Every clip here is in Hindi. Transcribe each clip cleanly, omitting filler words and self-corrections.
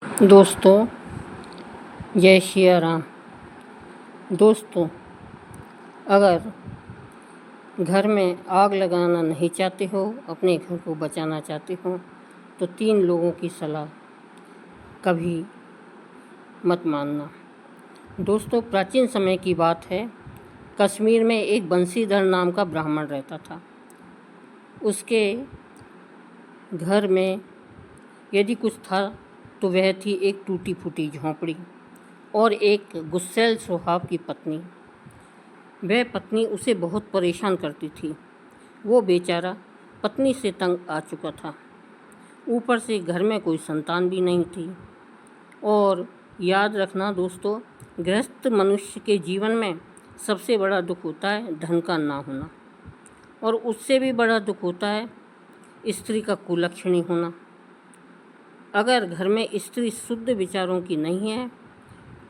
दोस्तों, जय सिया राम। दोस्तों, अगर घर में आग लगाना नहीं चाहते हो, अपने घर को बचाना चाहते हो, तो 3 लोगों की सलाह कभी मत मानना। दोस्तों, प्राचीन समय की बात है। कश्मीर में एक बंशीधर नाम का ब्राह्मण रहता था। उसके घर में यदि कुछ था तो वह थी एक टूटी फूटी झोंपड़ी और एक गुस्सैल स्वभाव की पत्नी। वह पत्नी उसे बहुत परेशान करती थी। वो बेचारा पत्नी से तंग आ चुका था। ऊपर से घर में कोई संतान भी नहीं थी। और याद रखना दोस्तों, गृहस्थ मनुष्य के जीवन में सबसे बड़ा दुख होता है धन का ना होना, और उससे भी बड़ा दुख होता है स्त्री का कुलक्षणी होना। अगर घर में स्त्री शुद्ध विचारों की नहीं है,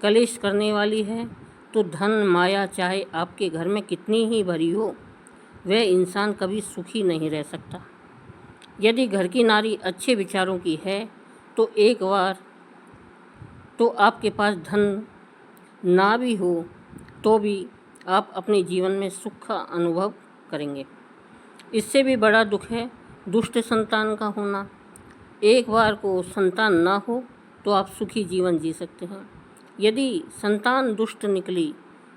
कलेश करने वाली है, तो धन माया चाहे आपके घर में कितनी ही भरी हो, वह इंसान कभी सुखी नहीं रह सकता। यदि घर की नारी अच्छे विचारों की है तो एक बार तो आपके पास धन ना भी हो तो भी आप अपने जीवन में सुख का अनुभव करेंगे। इससे भी बड़ा दुख है दुष्ट संतान का होना। एक बार को संतान ना हो तो आप सुखी जीवन जी सकते हैं। यदि संतान दुष्ट निकली,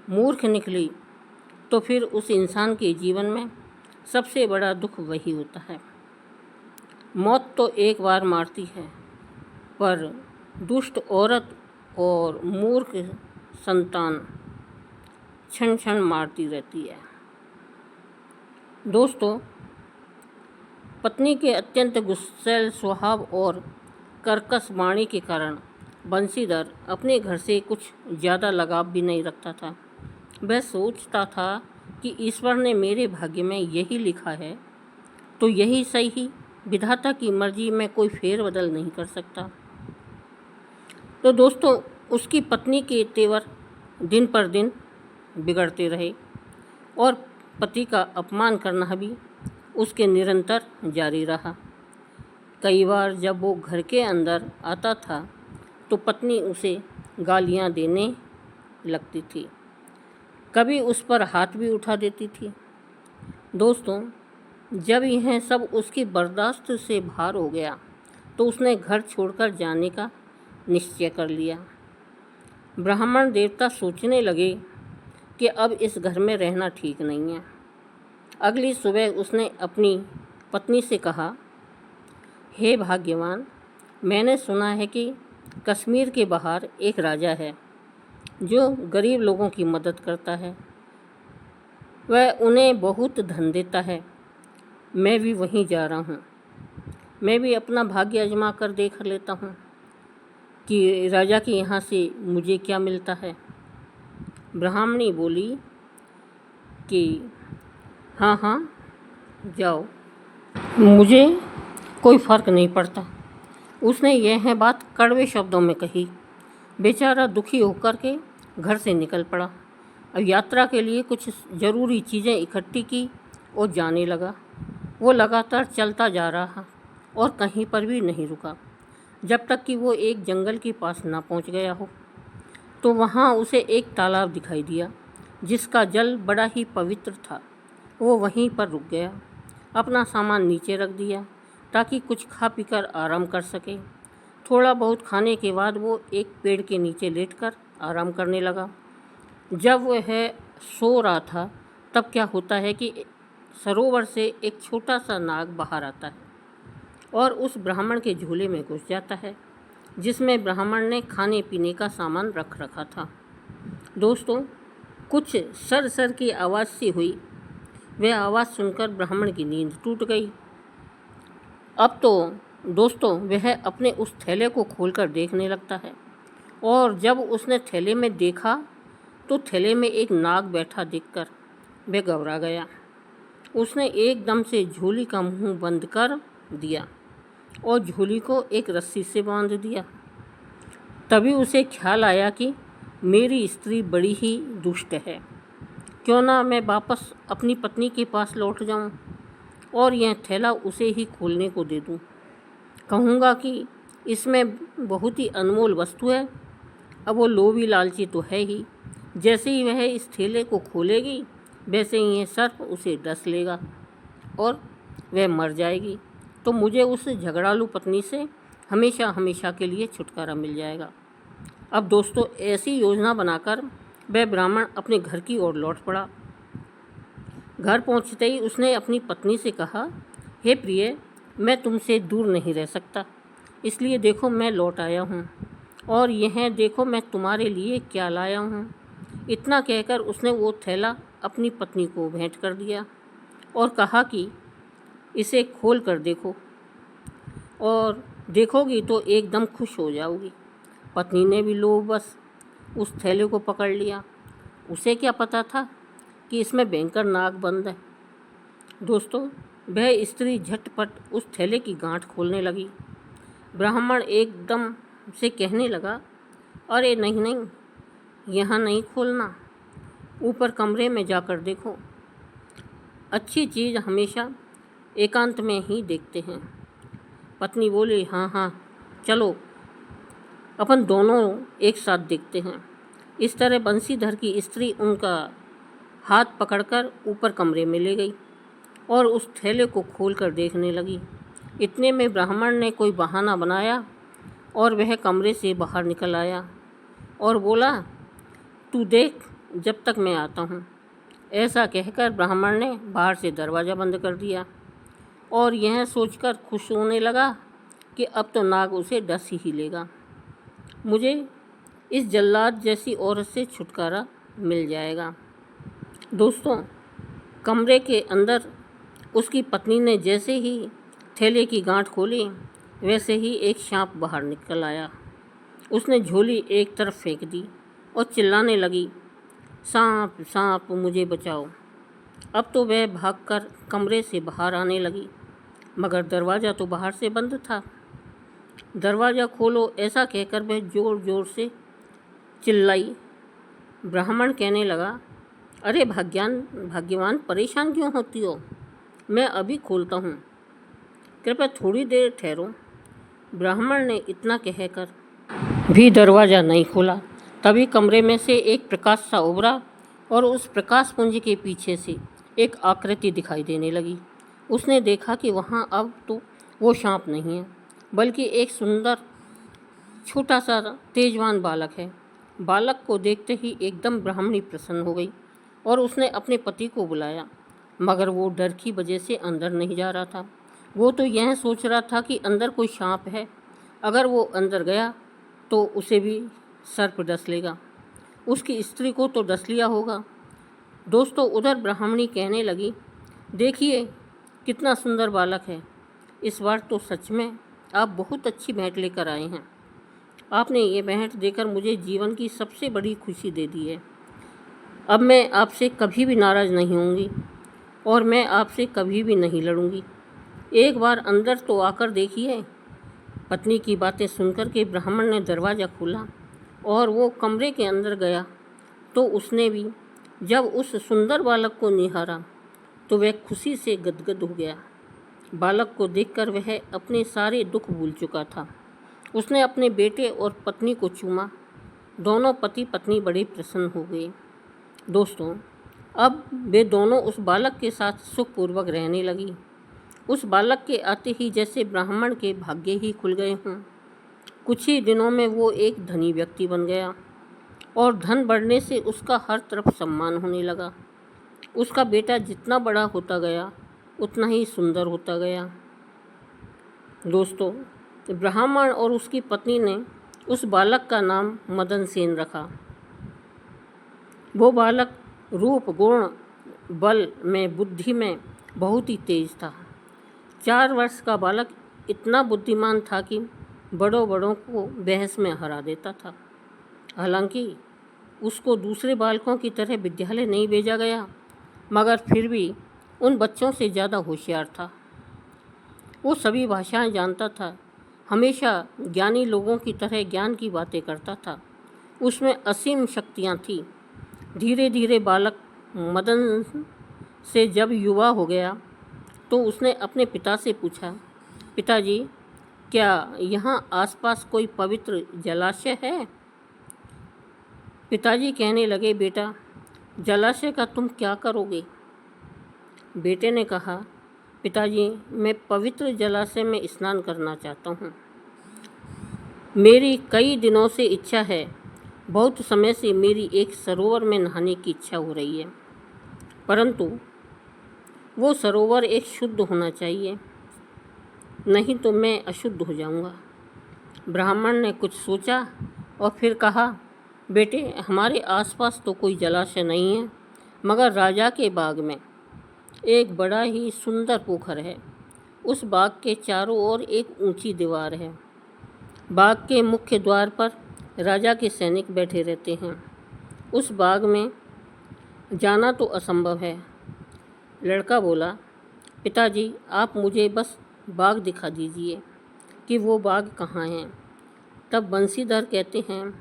मूर्ख निकली, तो फिर उस इंसान के जीवन में सबसे बड़ा दुख वही होता है। मौत तो एक बार मारती है, पर दुष्ट औरत और मूर्ख संतान क्षण क्षण मारती रहती है। दोस्तों, पत्नी के अत्यंत गुस्सैल स्वभाव और कर्कश वाणी के कारण बंशीधर अपने घर से कुछ ज़्यादा लगाव भी नहीं रखता था। वह सोचता था कि ईश्वर ने मेरे भाग्य में यही लिखा है तो यही सही, विधाता की मर्जी में कोई फेरबदल नहीं कर सकता। तो दोस्तों, उसकी पत्नी के तेवर दिन पर दिन बिगड़ते रहे और पति का अपमान करना भी उसके निरंतर जारी रहा। कई बार जब वो घर के अंदर आता था तो पत्नी उसे गालियां देने लगती थी, कभी उस पर हाथ भी उठा देती थी। दोस्तों, जब यह सब उसकी बर्दाश्त से बाहर हो गया तो उसने घर छोड़कर जाने का निश्चय कर लिया। ब्राह्मण देवता सोचने लगे कि अब इस घर में रहना ठीक नहीं है। अगली सुबह उसने अपनी पत्नी से कहा, हे भाग्यवान, मैंने सुना है कि कश्मीर के बाहर एक राजा है जो गरीब लोगों की मदद करता है। वह उन्हें बहुत धन देता है। मैं भी वहीं जा रहा हूँ। मैं भी अपना भाग्य आजमा कर देख लेता हूँ कि राजा के यहाँ से मुझे क्या मिलता है। ब्राह्मणी बोली कि हाँ हाँ जाओ, मुझे कोई फ़र्क नहीं पड़ता। उसने यह बात कड़वे शब्दों में कही। बेचारा दुखी होकर के घर से निकल पड़ा। अब यात्रा के लिए कुछ ज़रूरी चीज़ें इकट्ठी की और जाने लगा। वो लगातार चलता जा रहा और कहीं पर भी नहीं रुका, जब तक कि वो एक जंगल के पास ना पहुंच गया हो। तो वहाँ उसे एक तालाब दिखाई दिया जिसका जल बड़ा ही पवित्र था। वो वहीं पर रुक गया, अपना सामान नीचे रख दिया ताकि कुछ खा पीकर आराम कर सके। थोड़ा बहुत खाने के बाद वो एक पेड़ के नीचे लेटकर आराम करने लगा। जब वह सो रहा था तब क्या होता है कि सरोवर से एक छोटा सा नाग बाहर आता है और उस ब्राह्मण के झोले में घुस जाता है जिसमें ब्राह्मण ने खाने पीने का सामान रख रखा था। दोस्तों, कुछ सर सर की आवाज़ सी हुई। वह आवाज़ सुनकर ब्राह्मण की नींद टूट गई। अब तो दोस्तों वह अपने उस थैले को खोलकर देखने लगता है, और जब उसने थैले में देखा तो थैले में एक नाग बैठा देखकर वह घबरा गया। उसने एकदम से झोली का मुंह बंद कर दिया और झोली को एक रस्सी से बांध दिया। तभी उसे ख्याल आया कि मेरी स्त्री बड़ी ही दुष्ट है। क्यों ना मैं वापस अपनी पत्नी के पास लौट जाऊं और यह थैला उसे ही खोलने को दे दूं। कहूँगा कि इसमें बहुत ही अनमोल वस्तु है। अब वो लोभी लालची तो है ही, जैसे ही वह इस थैले को खोलेगी वैसे ही यह सर्प उसे डस लेगा और वह मर जाएगी। तो मुझे उस झगड़ालू पत्नी से हमेशा हमेशा के लिए छुटकारा मिल जाएगा। अब दोस्तों, ऐसी योजना बनाकर वह ब्राह्मण अपने घर की ओर लौट पड़ा। घर पहुंचते ही उसने अपनी पत्नी से कहा, हे प्रिय, मैं तुमसे दूर नहीं रह सकता, इसलिए देखो मैं लौट आया हूँ और यह देखो मैं तुम्हारे लिए क्या लाया हूँ। इतना कहकर उसने वो थैला अपनी पत्नी को भेंट कर दिया और कहा कि इसे खोल कर देखो और देखोगी तो एकदम खुश हो जाओगी। पत्नी ने भी लोभवश उस थैले को पकड़ लिया। उसे क्या पता था कि इसमें भयंकर नाग बंद है। दोस्तों, वह स्त्री झटपट उस थैले की गांठ खोलने लगी। ब्राह्मण एकदम से कहने लगा, अरे नहीं नहीं, यहाँ नहीं खोलना, ऊपर कमरे में जाकर देखो। अच्छी चीज़ हमेशा एकांत में ही देखते हैं। पत्नी बोली, हाँ हाँ चलो, अपन दोनों एक साथ देखते हैं। इस तरह बंसीधर की स्त्री उनका हाथ पकड़कर ऊपर कमरे में ले गई और उस थैले को खोलकर देखने लगी। इतने में ब्राह्मण ने कोई बहाना बनाया और वह कमरे से बाहर निकल आया और बोला, तू देख जब तक मैं आता हूँ। ऐसा कहकर ब्राह्मण ने बाहर से दरवाज़ा बंद कर दिया और यह सोचकर खुश होने लगा कि अब तो नाग उसे डस ही लेगा, मुझे इस जल्लाद जैसी औरत से छुटकारा मिल जाएगा। दोस्तों, कमरे के अंदर उसकी पत्नी ने जैसे ही थैले की गांठ खोली वैसे ही एक सांप बाहर निकल आया। उसने झोली एक तरफ फेंक दी और चिल्लाने लगी, सांप सांप मुझे बचाओ। अब तो वह भागकर कमरे से बाहर आने लगी, मगर दरवाज़ा तो बाहर से बंद था। दरवाज़ा खोलो, ऐसा कहकर वह ज़ोर ज़ोर से चिल्लाई। ब्राह्मण कहने लगा, अरे भाग्यवान परेशान क्यों होती हो, मैं अभी खोलता हूँ, कृपया थोड़ी देर ठहरो। ब्राह्मण ने इतना कहकर भी दरवाज़ा नहीं खोला। तभी कमरे में से एक प्रकाश सा उभरा और उस प्रकाश पुंज के पीछे से एक आकृति दिखाई देने लगी। उसने देखा कि वहाँ अब तो वो सांप नहीं है, बल्कि एक सुंदर छोटा सा तेजवान बालक है। बालक को देखते ही एकदम ब्राह्मणी प्रसन्न हो गई और उसने अपने पति को बुलाया, मगर वो डर की वजह से अंदर नहीं जा रहा था। वो तो यह सोच रहा था कि अंदर कोई सांप है, अगर वो अंदर गया तो उसे भी सर्प डस लेगा, उसकी स्त्री को तो डस लिया होगा। दोस्तों, उधर ब्राह्मणी कहने लगी, देखिए कितना सुंदर बालक है, इस बार तो सच में आप बहुत अच्छी भेंट लेकर आए हैं। आपने ये भेंट देकर मुझे जीवन की सबसे बड़ी खुशी दे दी है। अब मैं आपसे कभी भी नाराज़ नहीं होंगी और मैं आपसे कभी भी नहीं लड़ूंगी। एक बार अंदर तो आकर देखिए। पत्नी की बातें सुनकर के ब्राह्मण ने दरवाज़ा खोला और वो कमरे के अंदर गया तो उसने भी जब उस सुंदर बालक को निहारा तो वह खुशी से गदगद हो गया। बालक को देखकर वह अपने सारे दुख भूल चुका था। उसने अपने बेटे और पत्नी को चूमा। दोनों पति पत्नी बड़े प्रसन्न हो गए। दोस्तों, अब वे दोनों उस बालक के साथ सुखपूर्वक रहने लगी। उस बालक के आते ही जैसे ब्राह्मण के भाग्य ही खुल गए हों। कुछ ही दिनों में वो एक धनी व्यक्ति बन गया और धन बढ़ने से उसका हर तरफ सम्मान होने लगा। उसका बेटा जितना बड़ा होता गया उतना ही सुंदर होता गया। दोस्तों, ब्राह्मण और उसकी पत्नी ने उस बालक का नाम मदन सेन रखा। वो बालक रूप, गुण, बल में, बुद्धि में बहुत ही तेज था। 4 वर्ष का बालक इतना बुद्धिमान था कि बड़ों को बहस में हरा देता था। हालांकि उसको दूसरे बालकों की तरह विद्यालय नहीं भेजा गया, मगर फिर भी उन बच्चों से ज़्यादा होशियार था। वो सभी भाषाएं जानता था, हमेशा ज्ञानी लोगों की तरह ज्ञान की बातें करता था। उसमें असीम शक्तियाँ थीं। धीरे धीरे बालक मदन से जब युवा हो गया तो उसने अपने पिता से पूछा, पिताजी, क्या यहाँ आसपास कोई पवित्र जलाशय है? पिताजी कहने लगे, बेटा, जलाशय का तुम क्या करोगे? बेटे ने कहा, पिताजी, मैं पवित्र जलाशय में स्नान करना चाहता हूँ। मेरी कई दिनों से इच्छा है। बहुत समय से मेरी एक सरोवर में नहाने की इच्छा हो रही है, परंतु वो सरोवर एक शुद्ध होना चाहिए, नहीं तो मैं अशुद्ध हो जाऊंगा। ब्राह्मण ने कुछ सोचा और फिर कहा, बेटे, हमारे आसपास तो कोई जलाशय नहीं है, मगर राजा के बाग में एक बड़ा ही सुंदर पोखर है। उस बाग के चारों ओर एक ऊंची दीवार है। बाग के मुख्य द्वार पर राजा के सैनिक बैठे रहते हैं। उस बाग में जाना तो असंभव है। लड़का बोला, पिताजी, आप मुझे बस बाग दिखा दीजिए कि वो बाग कहाँ है। तब बंसीधर कहते हैं,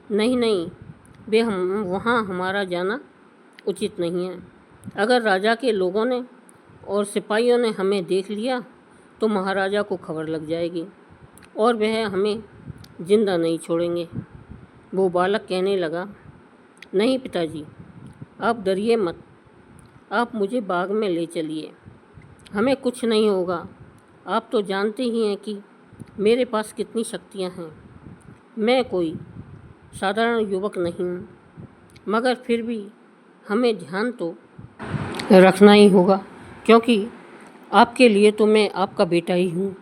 नहीं नहीं बे, हम वहाँ हमारा जाना उचित नहीं है। अगर राजा के लोगों ने और सिपाहियों ने हमें देख लिया तो महाराजा को खबर लग जाएगी और वह हमें जिंदा नहीं छोड़ेंगे। वो बालक कहने लगा, नहीं पिताजी, आप डरिए मत, आप मुझे बाग में ले चलिए, हमें कुछ नहीं होगा। आप तो जानते ही हैं कि मेरे पास कितनी शक्तियाँ हैं। मैं कोई साधारण युवक नहीं हूँ, मगर फिर भी हमें ध्यान तो रखना ही होगा, क्योंकि आपके लिए तो मैं आपका बेटा ही हूँ।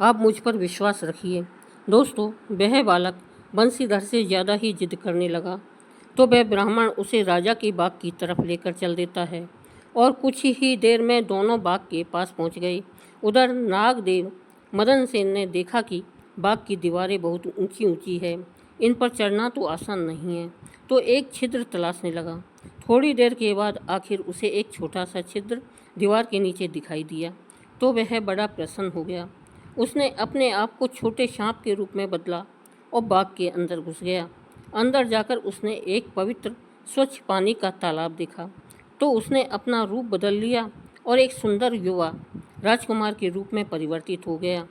आप मुझ पर विश्वास रखिए। दोस्तों, वह बालक बंसीधर से ज़्यादा ही जिद करने लगा, तो वह ब्राह्मण उसे राजा के बाग की तरफ लेकर चल देता है और कुछ ही देर में दोनों बाग के पास पहुँच गए। उधर नागदेव मदन सेन ने देखा कि बाग की दीवारें बहुत ऊंची ऊंची है, इन पर चढ़ना तो आसान नहीं है, तो एक छिद्र तलाशने लगा। थोड़ी देर के बाद आखिर उसे एक छोटा सा छिद्र दीवार के नीचे दिखाई दिया, तो वह बड़ा प्रसन्न हो गया। उसने अपने आप को छोटे सांप के रूप में बदला और बाग के अंदर घुस गया। अंदर जाकर उसने एक पवित्र स्वच्छ पानी का तालाब देखा, तो उसने अपना रूप बदल लिया और एक सुंदर युवा राजकुमार के रूप में परिवर्तित हो गया।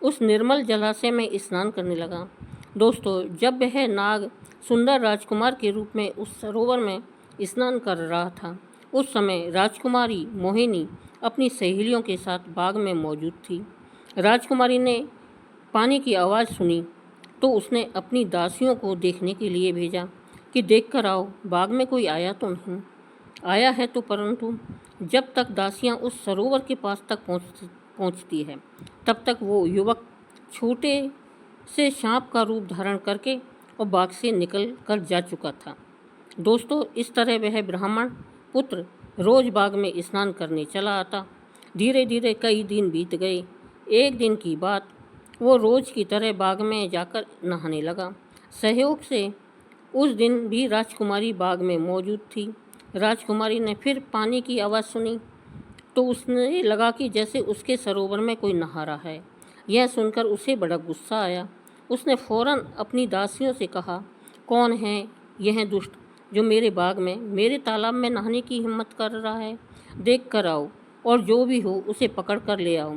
उस निर्मल जलाशय में स्नान करने लगा। दोस्तों, जब वह नाग सुंदर राजकुमार के रूप में उस सरोवर में स्नान कर रहा था, उस समय राजकुमारी मोहिनी अपनी सहेलियों के साथ बाग में मौजूद थी। राजकुमारी ने पानी की आवाज़ सुनी तो उसने अपनी दासियों को देखने के लिए भेजा कि देख कर आओ, बाग में कोई आया तो नहीं। आया है तो, परंतु जब तक दासियां उस सरोवर के पास तक पहुंचती है, तब तक वो युवक छोटे से सांप का रूप धारण करके और बाग से निकल कर जा चुका था। दोस्तों, इस तरह वह ब्राह्मण पुत्र रोज बाग में स्नान करने चला आता। धीरे धीरे कई दिन बीत गए। एक दिन की बात, वो रोज की तरह बाग में जाकर नहाने लगा। सहयोग से उस दिन भी राजकुमारी बाग में मौजूद थी। राजकुमारी ने फिर पानी की आवाज़ सुनी तो उसने लगा कि जैसे उसके सरोवर में कोई नहा रहा है। यह सुनकर उसे बड़ा गुस्सा आया। उसने फौरन अपनी दासियों से कहा, कौन है यह दुष्ट जो मेरे बाग में, मेरे तालाब में नहाने की हिम्मत कर रहा है? देख कर आओ और जो भी हो उसे पकड़ कर ले आओ।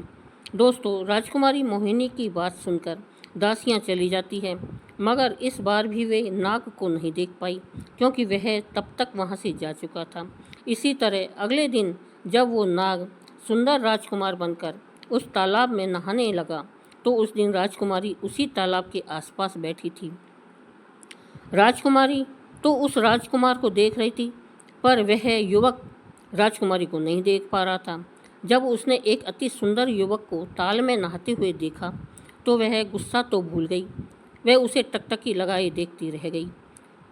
दोस्तों, राजकुमारी मोहिनी की बात सुनकर दासियां चली जाती है, मगर इस बार भी वे नाग को नहीं देख पाई, क्योंकि वह तब तक वहां से जा चुका था। इसी तरह अगले दिन जब वो नाग सुंदर राजकुमार बनकर उस तालाब में नहाने लगा, तो उस दिन राजकुमारी उसी तालाब के आसपास बैठी थी। राजकुमारी तो उस राजकुमार को देख रही थी, पर वह युवक राजकुमारी को नहीं देख पा रहा था। जब उसने एक अति सुंदर युवक को ताल में नहाते हुए देखा, तो वह गुस्सा तो भूल गई, वह उसे टकटकी लगाए देखती रह गई।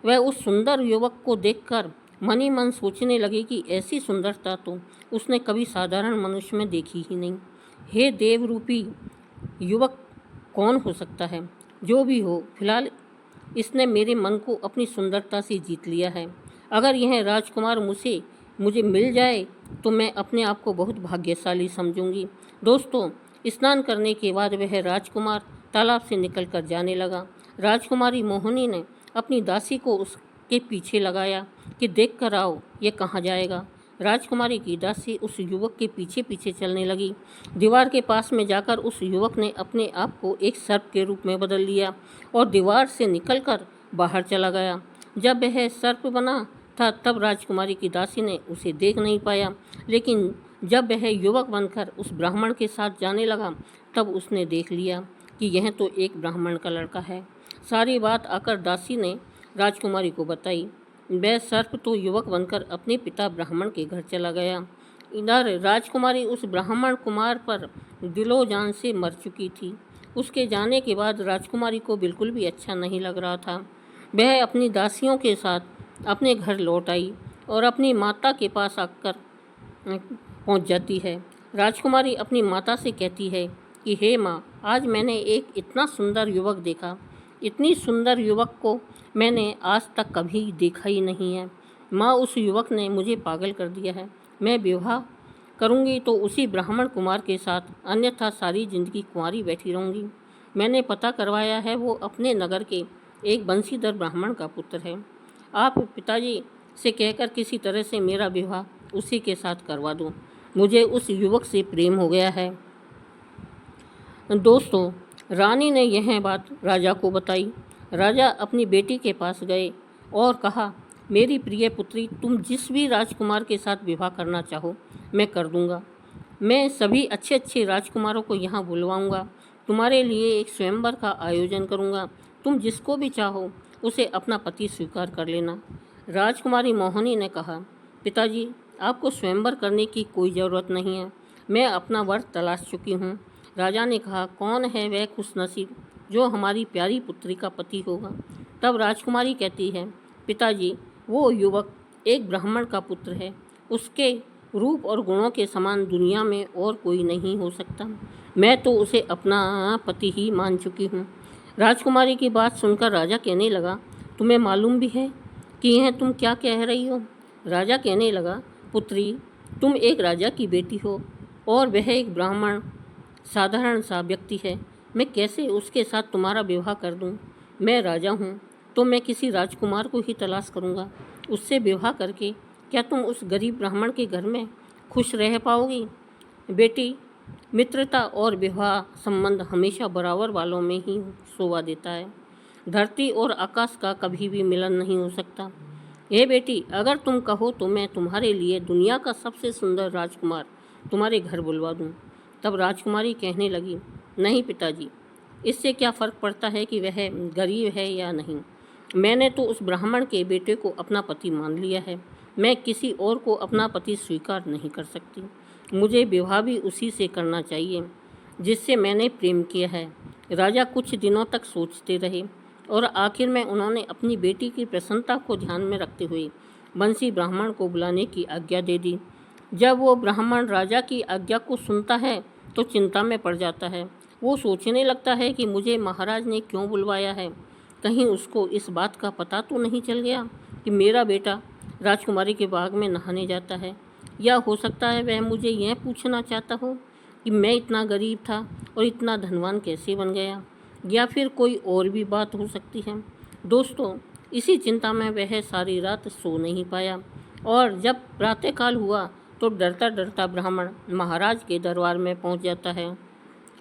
वह उस सुंदर युवक को देखकर मन ही मन सोचने लगी कि ऐसी सुंदरता तो उसने कभी साधारण मनुष्य में देखी ही नहीं। हे देव रूपी युवक कौन हो सकता है? जो भी हो, फिलहाल इसने मेरे मन को अपनी सुंदरता से जीत लिया है। अगर यह राजकुमार मुझे मिल जाए तो मैं अपने आप को बहुत भाग्यशाली समझूंगी। दोस्तों, स्नान करने के बाद वह राजकुमार तालाब से निकलकर जाने लगा। राजकुमारी मोहिनी ने अपनी दासी को उसके पीछे लगाया कि देख कर आओ ये कहाँ जाएगा। राजकुमारी की दासी उस युवक के पीछे पीछे चलने लगी। दीवार के पास में जाकर उस युवक ने अपने आप को एक सर्प के रूप में बदल लिया और दीवार से निकलकर बाहर चला गया। जब वह सर्प बना था तब राजकुमारी की दासी ने उसे देख नहीं पाया, लेकिन जब वह युवक बनकर उस ब्राह्मण के साथ जाने लगा तब उसने देख लिया कि यह तो एक ब्राह्मण का लड़का है। सारी बात आकर दासी ने राजकुमारी को बताई। वह सर्प तो युवक बनकर अपने पिता ब्राह्मण के घर चला गया। इधर राजकुमारी उस ब्राह्मण कुमार पर दिलो जान से मर चुकी थी। उसके जाने के बाद राजकुमारी को बिल्कुल भी अच्छा नहीं लग रहा था। वह अपनी दासियों के साथ अपने घर लौट आई और अपनी माता के पास आकर पहुंच जाती है। राजकुमारी अपनी माता से कहती है कि हे माँ, आज मैंने एक इतना सुंदर युवक देखा। इतनी सुंदर युवक को मैंने आज तक कभी देखा ही नहीं है। माँ, उस युवक ने मुझे पागल कर दिया है। मैं विवाह करूँगी तो उसी ब्राह्मण कुमार के साथ, अन्यथा सारी जिंदगी कुंवारी बैठी रहूँगी। मैंने पता करवाया है, वो अपने नगर के एक बंशीधर ब्राह्मण का पुत्र है। आप पिताजी से कहकर किसी तरह से मेरा विवाह उसी के साथ करवा दो। मुझे उस युवक से प्रेम हो गया है। दोस्तों, रानी ने यह बात राजा को बताई। राजा अपनी बेटी के पास गए और कहा, मेरी प्रिय पुत्री, तुम जिस भी राजकुमार के साथ विवाह करना चाहो मैं कर दूंगा। मैं सभी अच्छे अच्छे राजकुमारों को यहाँ बुलवाऊंगा। तुम्हारे लिए एक स्वयंवर का आयोजन करूंगा। तुम जिसको भी चाहो उसे अपना पति स्वीकार कर लेना। राजकुमारी मोहिनी ने कहा, पिताजी, आपको स्वयंवर करने की कोई ज़रूरत नहीं है। मैं अपना वर तलाश चुकी हूँ। राजा ने कहा, कौन है वह खुशनसीब जो हमारी प्यारी पुत्री का पति होगा? तब राजकुमारी कहती है, पिताजी, वो युवक एक ब्राह्मण का पुत्र है। उसके रूप और गुणों के समान दुनिया में और कोई नहीं हो सकता। मैं तो उसे अपना पति ही मान चुकी हूँ। राजकुमारी की बात सुनकर राजा कहने लगा, तुम्हें मालूम भी है कि यह तुम क्या कह रही हो? राजा कहने लगा, पुत्री, तुम एक राजा की बेटी हो और वह एक ब्राह्मण साधारण सा व्यक्ति है। मैं कैसे उसके साथ तुम्हारा विवाह कर दूं? मैं राजा हूँ तो मैं किसी राजकुमार को ही तलाश करूँगा। उससे विवाह करके क्या तुम उस गरीब ब्राह्मण के घर में खुश रह पाओगी? बेटी, मित्रता और विवाह संबंध हमेशा बराबर वालों में ही शोभा देता है। धरती और आकाश का कभी भी मिलन नहीं हो सकता। हे बेटी, अगर तुम कहो तो मैं तुम्हारे लिए दुनिया का सबसे सुंदर राजकुमार तुम्हारे घर बुलवा दूँ। तब राजकुमारी कहने लगी, नहीं पिताजी, इससे क्या फ़र्क पड़ता है कि वह गरीब है या नहीं। मैंने तो उस ब्राह्मण के बेटे को अपना पति मान लिया है। मैं किसी और को अपना पति स्वीकार नहीं कर सकती। मुझे विवाह भी उसी से करना चाहिए जिससे मैंने प्रेम किया है। राजा कुछ दिनों तक सोचते रहे और आखिर में उन्होंने अपनी बेटी की प्रसन्नता को ध्यान में रखते हुए बंसी ब्राह्मण को बुलाने की आज्ञा दे दी। जब वो ब्राह्मण राजा की आज्ञा को सुनता है तो चिंता में पड़ जाता है। वो सोचने लगता है कि मुझे महाराज ने क्यों बुलवाया है। कहीं उसको इस बात का पता तो नहीं चल गया कि मेरा बेटा राजकुमारी के बाग में नहाने जाता है, या हो सकता है वह मुझे यह पूछना चाहता हो कि मैं इतना गरीब था और इतना धनवान कैसे बन गया, या फिर कोई और भी बात हो सकती है। दोस्तों, इसी चिंता में वह सारी रात सो नहीं पाया और जब प्रातःकाल हुआ तो डरता डरता ब्राह्मण महाराज के दरबार में पहुंच जाता है।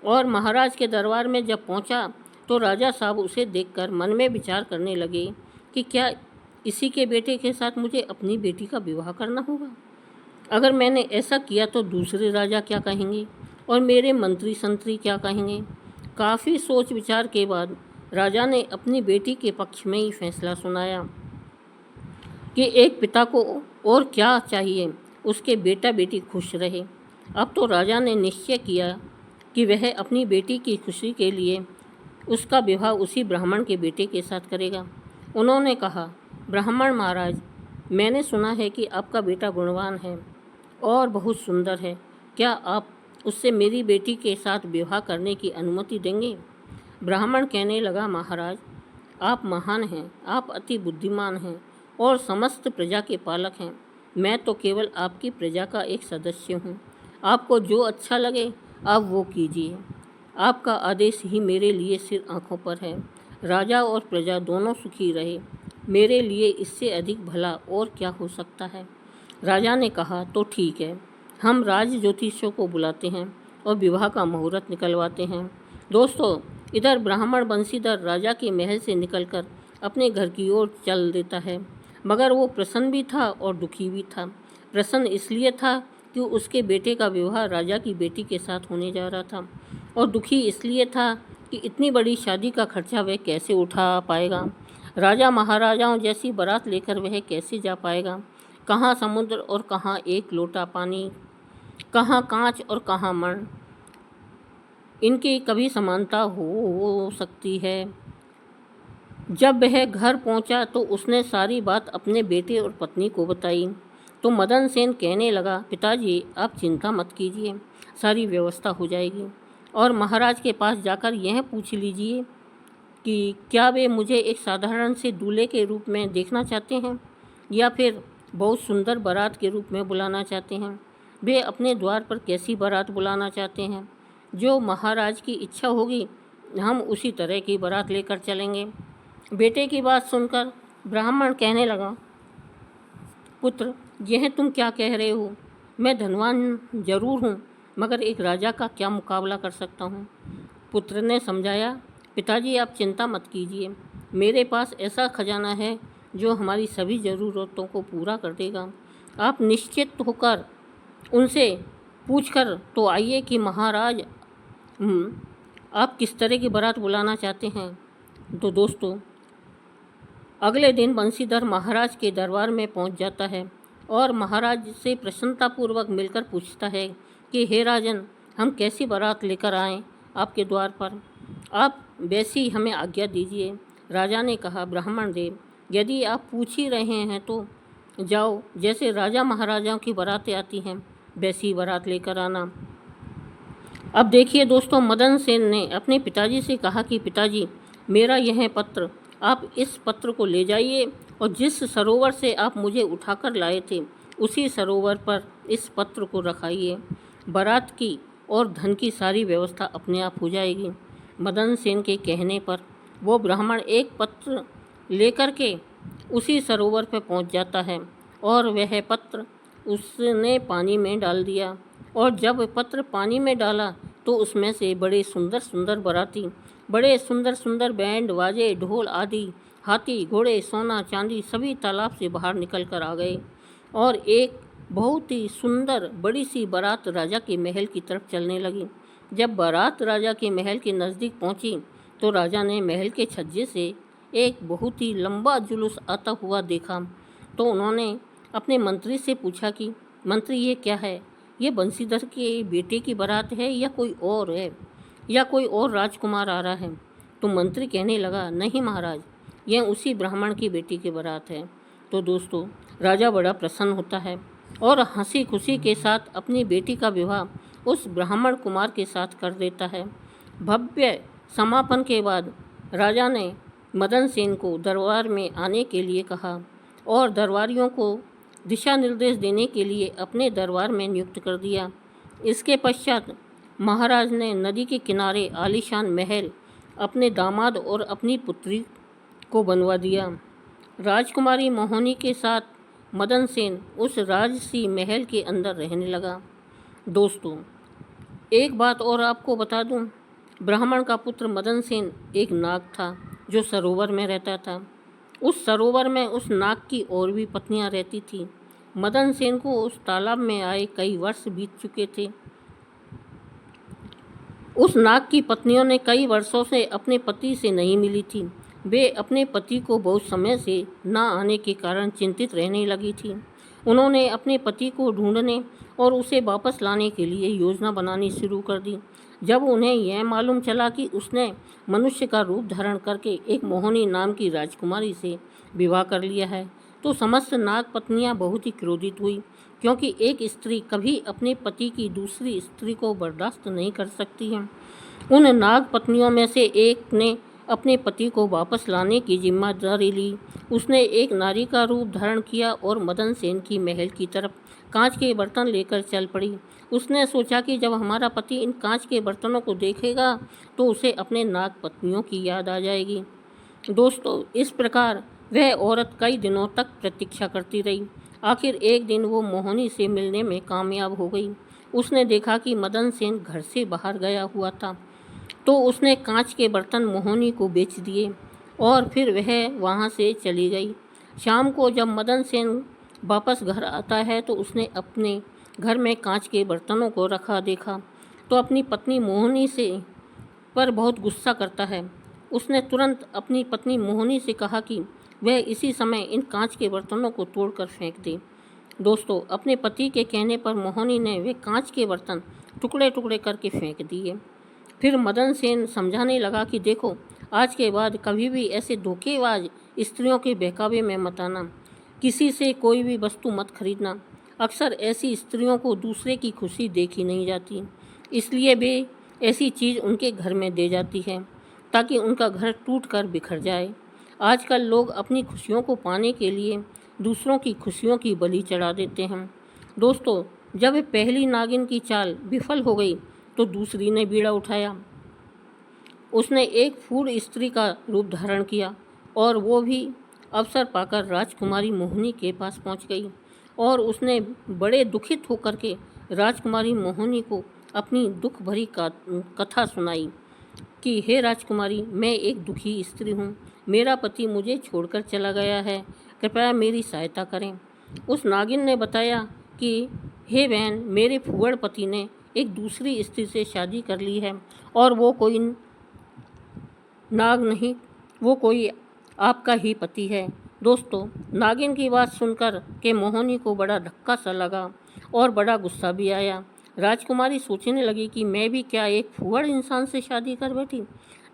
और महाराज के दरबार में जब पहुंचा तो राजा साहब उसे देखकर मन में विचार करने लगे कि क्या इसी के बेटे के साथ मुझे अपनी बेटी का विवाह करना होगा। अगर मैंने ऐसा किया तो दूसरे राजा क्या कहेंगे और मेरे मंत्री संतरी क्या कहेंगे। काफ़ी सोच विचार के बाद राजा ने अपनी बेटी के पक्ष में ही फैसला सुनाया कि एक पिता को और क्या चाहिए, उसके बेटा बेटी खुश रहे। अब तो राजा ने निश्चय किया कि वह अपनी बेटी की खुशी के लिए उसका विवाह उसी ब्राह्मण के बेटे के साथ करेगा। उन्होंने कहा, ब्राह्मण महाराज, मैंने सुना है कि आपका बेटा गुणवान है और बहुत सुंदर है। क्या आप उससे मेरी बेटी के साथ विवाह करने की अनुमति देंगे? ब्राह्मण कहने लगा, महाराज, आप महान हैं, आप अति बुद्धिमान हैं और समस्त प्रजा के पालक हैं। मैं तो केवल आपकी प्रजा का एक सदस्य हूँ। आपको जो अच्छा लगे आप वो कीजिए। आपका आदेश ही मेरे लिए सिर आँखों पर है। राजा और प्रजा दोनों सुखी रहे, मेरे लिए इससे अधिक भला और क्या हो सकता है। राजा ने कहा, तो ठीक है, हम राज ज्योतिषियों को बुलाते हैं और विवाह का मुहूर्त निकलवाते हैं। दोस्तों, इधर ब्राह्मण बंसीधर राजा के महल से निकलकर अपने घर की ओर चल देता है, मगर वो प्रसन्न भी था और दुखी भी था। प्रसन्न इसलिए था कि उसके बेटे का विवाह राजा की बेटी के साथ होने जा रहा था, और दुखी इसलिए था कि इतनी बड़ी शादी का खर्चा वह कैसे उठा पाएगा। राजा महाराजाओं जैसी बारात लेकर वह कैसे जा पाएगा। कहाँ समुद्र और कहाँ एक लोटा पानी, कहाँ कांच और कहाँ मण, इनकी कभी समानता हो सकती है। जब वह घर पहुंचा तो उसने सारी बात अपने बेटे और पत्नी को बताई। तो मदन सेन कहने लगा, पिताजी आप चिंता मत कीजिए, सारी व्यवस्था हो जाएगी। और महाराज के पास जाकर यह पूछ लीजिए कि क्या वे मुझे एक साधारण से दूल्हे के रूप में देखना चाहते हैं या फिर बहुत सुंदर बारात के रूप में बुलाना चाहते हैं। वे अपने द्वार पर कैसी बारात बुलाना चाहते हैं, जो महाराज की इच्छा होगी हम उसी तरह की बारात लेकर चलेंगे। बेटे की बात सुनकर ब्राह्मण कहने लगा, पुत्र यह तुम क्या कह रहे हो। मैं धनवान जरूर हूँ, मगर एक राजा का क्या मुकाबला कर सकता हूँ। पुत्र ने समझाया, पिताजी आप चिंता मत कीजिए, मेरे पास ऐसा खजाना है जो हमारी सभी ज़रूरतों को पूरा कर देगा। आप निश्चित होकर उनसे पूछकर तो आइए कि महाराज आप किस तरह की बारात बुलाना चाहते हैं। तो दोस्तों, अगले दिन बंसीधर महाराज के दरबार में पहुंच जाता है और महाराज से प्रसन्नतापूर्वक मिलकर पूछता है कि हे राजन, हम कैसी बारात लेकर आएँ आपके द्वार पर, आप वैसी हमें आज्ञा दीजिए। राजा ने कहा, ब्राह्मण देव, यदि आप पूछ ही रहे हैं तो जाओ, जैसे राजा महाराजाओं की बारातें आती हैं वैसी बारात लेकर आना। अब देखिए दोस्तों, मदन सेन ने अपने पिताजी से कहा कि पिताजी मेरा यह पत्र, आप इस पत्र को ले जाइए और जिस सरोवर से आप मुझे उठाकर लाए थे उसी सरोवर पर इस पत्र को रखाइए। बारात की और धन की सारी व्यवस्था अपने आप हो जाएगी। मदन सेन के कहने पर वो ब्राह्मण एक पत्र लेकर के उसी सरोवर पर पहुंच जाता है और वह पत्र उसने पानी में डाल दिया। और जब पत्र पानी में डाला तो उसमें से बड़े सुंदर सुंदर बाराती, बड़े सुंदर सुंदर बैंड बाजे ढोल आदि, हाथी घोड़े सोना चांदी सभी तालाब से बाहर निकल कर आ गए और एक बहुत ही सुंदर बड़ी सी बारात राजा के महल की तरफ चलने लगी। जब बारात राजा के महल के नज़दीक पहुंची तो राजा ने महल के छज्जे से एक बहुत ही लंबा जुलूस आता हुआ देखा। तो उन्होंने अपने मंत्री से पूछा कि मंत्री ये क्या है, ये बंसीधर के बेटे की बारात है या कोई और है, या कोई और राजकुमार आ रहा है। तो मंत्री कहने लगा, नहीं महाराज, यह उसी ब्राह्मण की बेटी की बारात है। तो दोस्तों, राजा बड़ा प्रसन्न होता है और हंसी खुशी के साथ अपनी बेटी का विवाह उस ब्राह्मण कुमार के साथ कर देता है। भव्य समापन के बाद राजा ने मदन सेन को दरबार में आने के लिए कहा और दरबारियों को दिशा निर्देश देने के लिए अपने दरबार में नियुक्त कर दिया। इसके पश्चात महाराज ने नदी के किनारे आलीशान महल अपने दामाद और अपनी पुत्री को बनवा दिया। राजकुमारी मोहिनी के साथ मदन सेन उस राजसी महल के अंदर रहने लगा। दोस्तों, एक बात और आपको बता दूं, ब्राह्मण का पुत्र मदन सेन एक नाग था जो सरोवर में रहता था। उस सरोवर में उस नाग की और भी पत्नियां रहती थीं। मदन सेन को उस तालाब में आए कई वर्ष बीत चुके थे। उस नाग की पत्नियों ने कई वर्षों से अपने पति से नहीं मिली थी। वे अपने पति को बहुत समय से न आने के कारण चिंतित रहने लगी थी। उन्होंने अपने पति को ढूंढने और उसे वापस लाने के लिए योजना बनानी शुरू कर दी। जब उन्हें यह मालूम चला कि उसने मनुष्य का रूप धारण करके एक मोहिनी नाम की राजकुमारी से विवाह कर लिया है, तो समस्त नाग पत्नियां बहुत ही क्रोधित हुई, क्योंकि एक स्त्री कभी अपने पति की दूसरी स्त्री को बर्दाश्त नहीं कर सकती है। उन नाग पत्नियों में से एक ने अपने पति को वापस लाने की जिम्मेदारी ली। उसने एक नारी का रूप धारण किया और मदन सेन की महल की तरफ कांच के बर्तन लेकर चल पड़ी। उसने सोचा कि जब हमारा पति इन कांच के बर्तनों को देखेगा तो उसे अपने नाग पत्नियों की याद आ जाएगी। दोस्तों, इस प्रकार वह औरत कई दिनों तक प्रतीक्षा करती रही। आखिर एक दिन वो मोहिनी से मिलने में कामयाब हो गई। उसने देखा कि मदन सेन घर से बाहर गया हुआ था, तो उसने कांच के बर्तन मोहिनी को बेच दिए और फिर वह वहाँ से चली गई। शाम को जब मदन सेन वापस घर आता है तो उसने अपने घर में कांच के बर्तनों को रखा देखा तो अपनी पत्नी मोहिनी से पर बहुत गुस्सा करता है। उसने तुरंत अपनी पत्नी मोहिनी से कहा कि वह इसी समय इन कांच के बर्तनों को तोड़कर फेंक दे। दोस्तों, अपने पति के कहने पर मोहिनी ने वे कांच के बर्तन टुकड़े टुकड़े करके फेंक दिए। फिर मदन सेन समझाने लगा कि देखो, आज के बाद कभी भी ऐसे धोखेबाज स्त्रियों के बहकावे में मत आना, किसी से कोई भी वस्तु मत खरीदना। अक्सर ऐसी स्त्रियों को दूसरे की खुशी देखी नहीं जाती, इसलिए वे ऐसी चीज़ उनके घर में दे जाती है ताकि उनका घर टूट कर बिखर जाए। आजकल लोग अपनी खुशियों को पाने के लिए दूसरों की खुशियों की बलि चढ़ा देते हैं। दोस्तों, जब पहली नागिन की चाल विफल हो गई तो दूसरी ने बीड़ा उठाया। उसने एक फूड स्त्री का रूप धारण किया और वो भी अवसर पाकर राजकुमारी मोहिनी के पास पहुंच गई और उसने बड़े दुखित होकर के राजकुमारी मोहिनी को अपनी दुख भरी कथा सुनाई कि हे राजकुमारी, मैं एक दुखी स्त्री हूँ, मेरा पति मुझे छोड़कर चला गया है, कृपया मेरी सहायता करें। उस नागिन ने बताया कि हे बहन, मेरे फूहड़ पति ने एक दूसरी स्त्री से शादी कर ली है और वो कोई नाग नहीं, वो कोई आपका ही पति है। दोस्तों, नागिन की बात सुनकर के मोहिनी को बड़ा धक्का सा लगा और बड़ा गुस्सा भी आया। राजकुमारी सोचने लगी कि मैं भी क्या एक फूहड़ इंसान से शादी कर बैठी।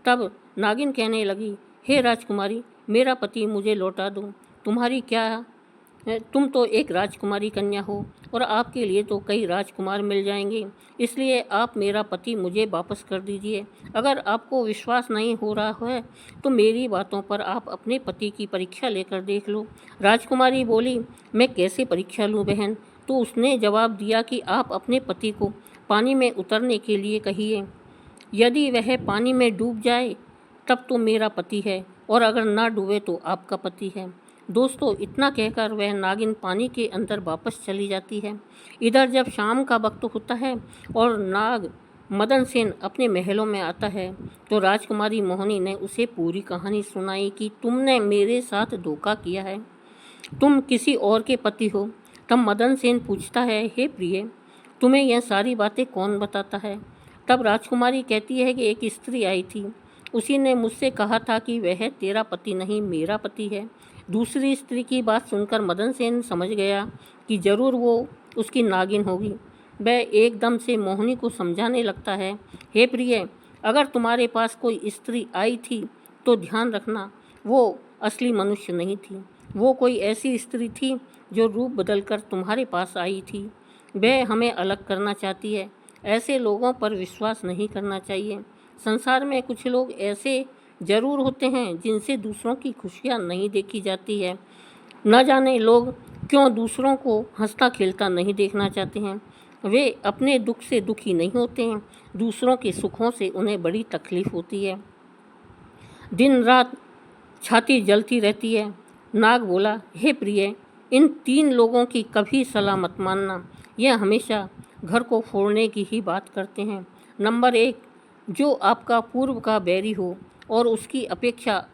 तब नागिन कहने लगी, हे राजकुमारी, मेरा पति मुझे लौटा दो। तुम्हारी क्या है, तुम तो एक राजकुमारी कन्या हो और आपके लिए तो कई राजकुमार मिल जाएंगे, इसलिए आप मेरा पति मुझे वापस कर दीजिए। अगर आपको विश्वास नहीं हो रहा है तो मेरी बातों पर आप अपने पति की परीक्षा लेकर देख लो। राजकुमारी बोली, मैं कैसे परीक्षा लूँ बहन? तो उसने जवाब दिया कि आप अपने पति को पानी में उतरने के लिए कहिए। यदि वह पानी में डूब जाए तब तो मेरा पति है और अगर ना डूबे तो आपका पति है। दोस्तों, इतना कहकर वह नागिन पानी के अंदर वापस चली जाती है। इधर जब शाम का वक्त होता है और नाग मदन सेन अपने महलों में आता है तो राजकुमारी मोहिनी ने उसे पूरी कहानी सुनाई कि तुमने मेरे साथ धोखा किया है, तुम किसी और के पति हो। तब मदन सेन पूछता है, हे प्रिय, तुम्हें यह सारी बातें कौन बताता है? तब राजकुमारी कहती है कि एक स्त्री आई थी, उसी ने मुझसे कहा था कि वह तेरा पति नहीं, मेरा पति है। दूसरी स्त्री की बात सुनकर मदन सेन समझ गया कि जरूर वो उसकी नागिन होगी। वह एकदम से मोहिनी को समझाने लगता है, हे प्रिय, अगर तुम्हारे पास कोई स्त्री आई थी तो ध्यान रखना, वो असली मनुष्य नहीं थी, वो कोई ऐसी स्त्री थी जो रूप बदलकर तुम्हारे पास आई थी। वह हमें अलग करना चाहती है। ऐसे लोगों पर विश्वास नहीं करना चाहिए। संसार में कुछ लोग ऐसे जरूर होते हैं जिनसे दूसरों की खुशियाँ नहीं देखी जाती है। न जाने लोग क्यों दूसरों को हंसता खेलता नहीं देखना चाहते हैं। वे अपने दुख से दुखी नहीं होते हैं, दूसरों के सुखों से उन्हें बड़ी तकलीफ होती है। दिन रात छाती जलती रहती है। नाग बोला, हे प्रिय, इन 3 लोगों की कभी सलाह मत मानना, यह हमेशा घर को फोड़ने की ही बात करते हैं। नंबर 1, जो आपका पूर्व का बैरी हो और उसकी अपेक्षा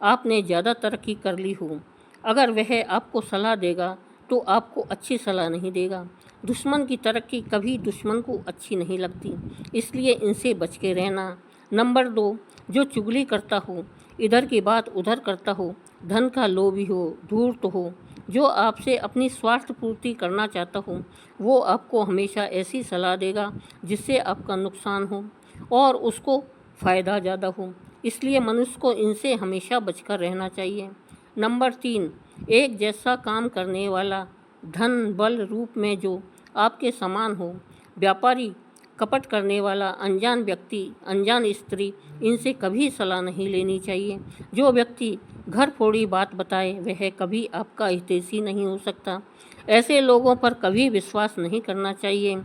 आपने ज़्यादा तरक्की कर ली हो, अगर वह आपको सलाह देगा तो आपको अच्छी सलाह नहीं देगा। दुश्मन की तरक्की कभी दुश्मन को अच्छी नहीं लगती, इसलिए इनसे बच के रहना। नंबर 2, जो चुगली करता हो, इधर की बात उधर करता हो, धन का लोभी हो, धूर्त हो, जो आपसे अपनी स्वार्थ पूर्ति करना चाहता हो, वो आपको हमेशा ऐसी सलाह देगा जिससे आपका नुकसान हो और उसको फ़ायदा ज़्यादा हो, इसलिए मनुष्य को इनसे हमेशा बचकर रहना चाहिए। नंबर 3, एक जैसा काम करने वाला, धन बल रूप में जो आपके समान हो, व्यापारी, कपट करने वाला, अनजान व्यक्ति, अनजान स्त्री, इनसे कभी सलाह नहीं लेनी चाहिए। जो व्यक्ति घर फोड़ी बात बताए वह कभी आपका हितैषी नहीं हो सकता। ऐसे लोगों पर कभी विश्वास नहीं करना चाहिए।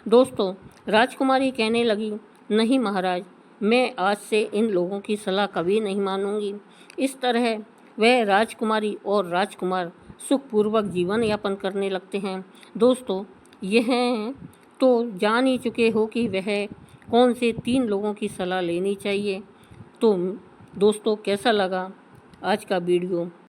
दोस्तों, राजकुमारी कहने लगी, नहीं महाराज, मैं आज से इन लोगों की सलाह कभी नहीं मानूंगी। इस तरह वह राजकुमारी और राजकुमार सुखपूर्वक जीवन यापन करने लगते हैं। दोस्तों, यह तो जान ही चुके हो कि वह कौन से 3 लोगों की सलाह लेनी चाहिए। तो दोस्तों, कैसा लगा आज का वीडियो?